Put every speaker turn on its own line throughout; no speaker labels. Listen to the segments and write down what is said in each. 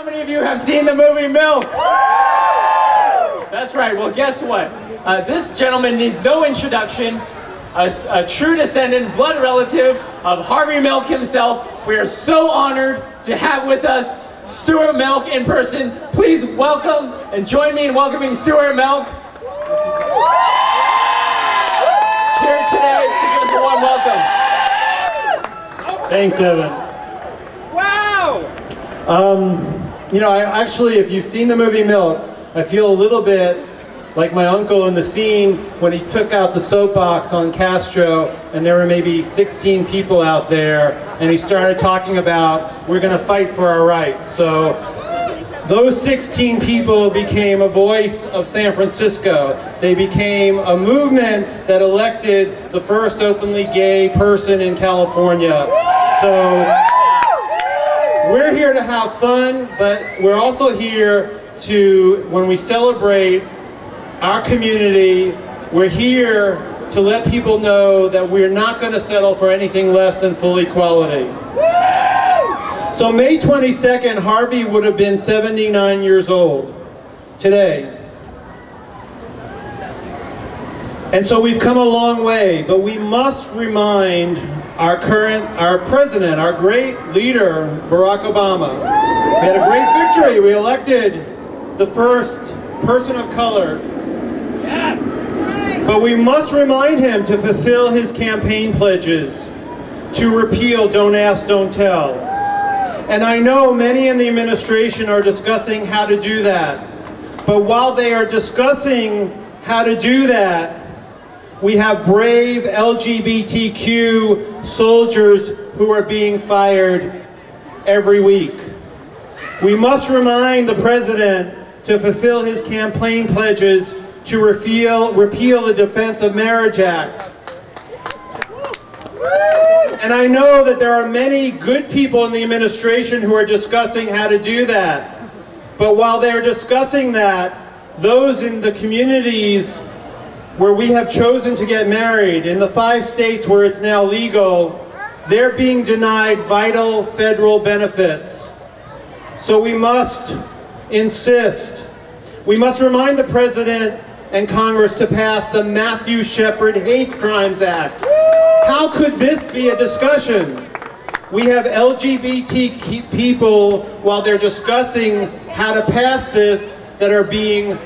How many of you have seen the movie Milk? That's right. Well, guess what? This gentleman needs no introduction. A true descendant, blood relative of Harvey Milk himself. We are so honored to have with us Stuart Milk in person. Please welcome and join me in welcoming Stuart Milk here today to give us a warm welcome.
Thanks, Evan.
Wow!
You know, actually, if you've seen the movie Milk, I feel a little bit like my uncle in the scene when he took out the soapbox on Castro and there were maybe 16 people out there and he started talking about, we're going to fight for our rights. So those 16 people became a voice of San Francisco. They became a movement that elected the first openly gay person in California. So we're here to have fun, but we're also here to, when we celebrate our community, we're here to let people know that we're not going to settle for anything less than full equality. So May 22nd, Harvey would have been 79 years old today. And so we've come a long way, but we must remind our president, our great leader, Barack Obama. We had a great victory. We elected the first person of color. But we must remind him to fulfill his campaign pledges, to repeal Don't Ask, Don't Tell. And I know many in the administration are discussing how to do that. But while they are discussing how to do that, we have brave LGBTQ soldiers who are being fired every week. We must remind the president to fulfill his campaign pledges to repeal the Defense of Marriage Act. And I know that there are many good people in the administration who are discussing how to do that. But while they're discussing that, those in the communities where we have chosen to get married, in the 5 states where it's now legal, they're being denied vital federal benefits. So we must insist. We must remind the President and Congress to pass the Matthew Shepard Hate Crimes Act. How could this be a discussion? We have LGBT people, while they're discussing how to pass this, that are being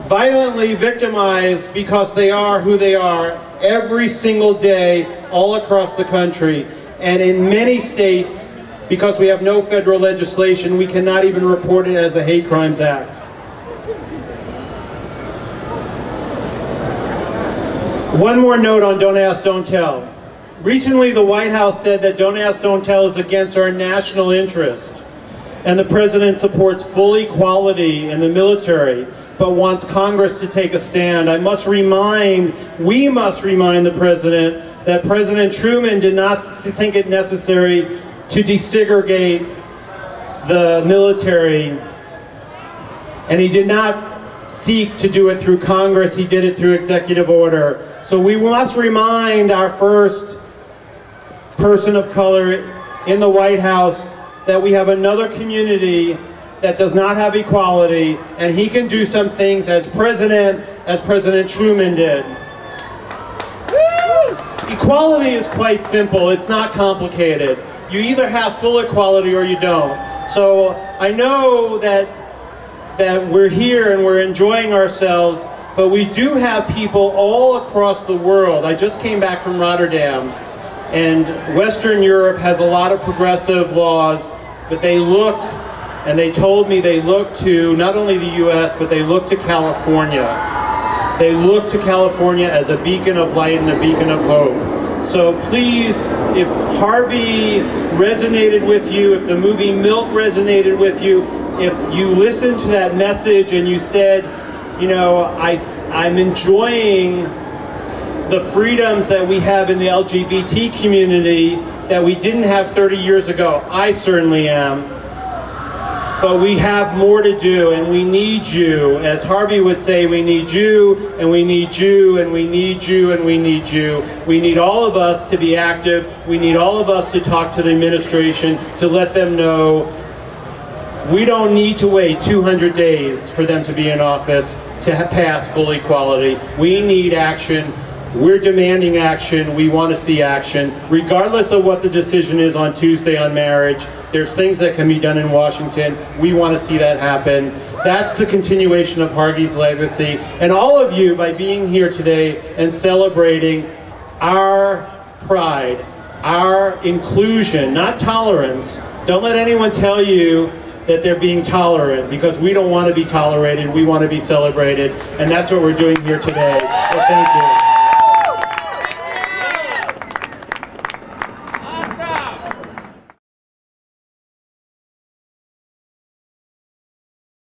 violently victimized because they are who they are every single day all across the country. And in many states, because we have no federal legislation, we cannot even report it as a hate crimes act. One more note on Don't Ask, Don't Tell. Recently, the White House said that Don't Ask, Don't Tell is against our national interest, and the President supports full equality in the military, but wants Congress to take a stand. We must remind the President that President Truman did not think it necessary to desegregate the military, and he did not seek to do it through Congress, he did it through executive order. So we must remind our first person of color in the White House that we have another community that does not have equality, and he can do some things as President Truman did. Equality is quite simple, it's not complicated. You either have full equality or you don't. So I know that we're here and we're enjoying ourselves, but we do have people all across the world. I just came back from Rotterdam, and Western Europe has a lot of progressive laws, but they look, and they told me they look to not only the US, but they look to California. They look to California as a beacon of light and a beacon of hope. So please, if Harvey resonated with you, if the movie Milk resonated with you, if you listened to that message and you said, you know, I'm enjoying the freedoms that we have in the LGBT community that we didn't have 30 years ago, I certainly am. But we have more to do, and we need you. As Harvey would say, we need you, and we need you, and we need you, and we need you. We need all of us to be active. We need all of us to talk to the administration to let them know We don't need to wait 200 days for them to be in office to pass full equality. We need action. We're demanding action. We want to see action. Regardless of what the decision is on Tuesday on marriage, there's things that can be done in Washington. We want to see that happen. That's the continuation of Harvey's legacy. And all of you, by being here today and celebrating our pride, our inclusion, not tolerance. Don't let anyone tell you that they're being tolerant, because we don't want to be tolerated. We want to be celebrated. And that's what we're doing here today. So thank you.